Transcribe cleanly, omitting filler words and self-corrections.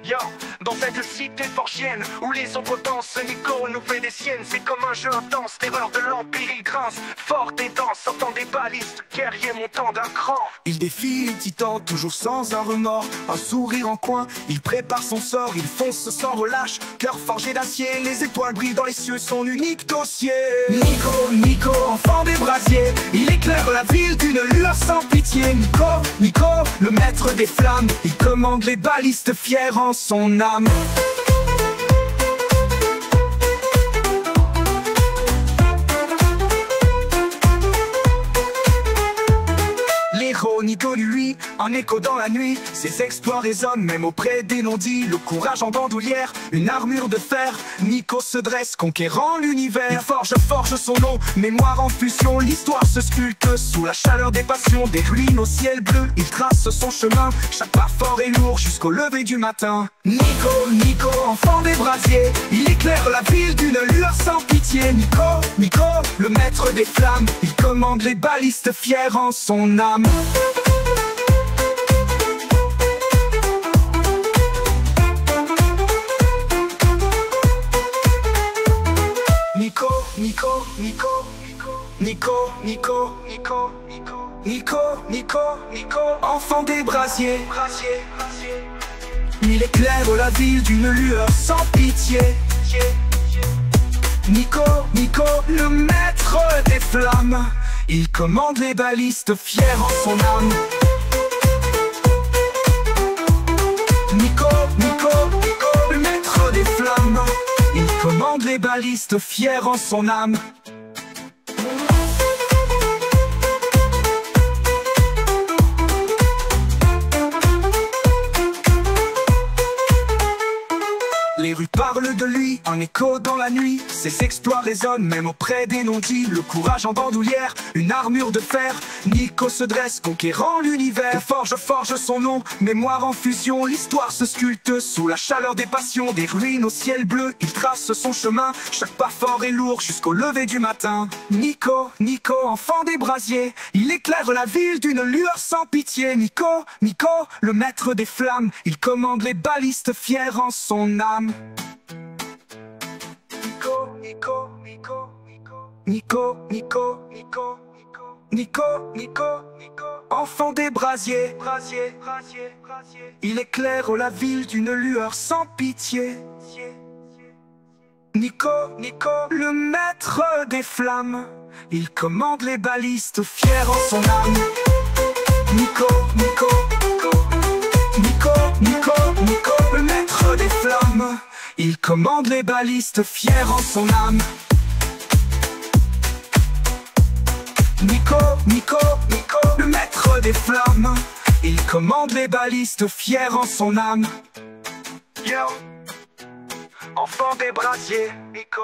Yo, dans cette cité forgienne où les autres dansent, Nico nous fait des siennes. C'est comme un jeu intense, terreur de l'empire, il grince forte et dense, sortant des balistes, guerrier montant d'un cran. Il défie les titans, toujours sans un remords, un sourire en coin, il prépare son sort, il fonce sans relâche, cœur forgé d'acier, les étoiles brillent dans les cieux, son unique dossier. Nico, enfant des brasiers, il éclaire la ville d'une lueur sans pitié. Nico, le maître des flammes, il commande les balistes fiers en son âme. L'héros Nico, lui, un écho dans la nuit. Ses exploits résonnent même auprès des non-dits. Le courage en bandoulière, une armure de fer. Nico se dresse, conquérant l'univers. Il forge son nom, mémoire en fusion. L'histoire se sculpte sous la chaleur des passions. Des ruines au ciel bleu, il trace son chemin. Chaque pas fort et lourd jusqu'au lever du matin. Nico, enfant des brasiers, il éclaire la ville d'une lueur sans pitié. Nico, le maître des flammes, il commande les balistes fiers en son âme. Nico, enfant des brasiers, il éclaire la ville d'une lueur sans pitié. Nico, le maître des flammes, il commande les balistes fiers en son âme. Nico, le maître des flammes, il commande les balistes fiers en son âme. Les rues parlent de lui, un écho dans la nuit. Ses exploits résonnent même auprès des non-dits. Le courage en bandoulière, une armure de fer. Nico se dresse, conquérant l'univers. Il forge son nom, mémoire en fusion. L'histoire se sculpte sous la chaleur des passions. Des ruines au ciel bleu, il trace son chemin. Chaque pas fort et lourd jusqu'au lever du matin. Nico, enfant des brasiers, il éclaire la ville d'une lueur sans pitié. Nico, le maître des flammes, il commande les balistes fiers en son âme. Nico, enfant des brasiers, il éclaire la ville d'une lueur sans pitié. Nico, le maître des flammes, il commande les balistes fiers en son âme. Nico, le maître des flammes, il commande les balistes fiers en son âme. Nico, le maître des flammes, il commande les balistes fiers en son âme. Yo, enfant des brasiers, Nico.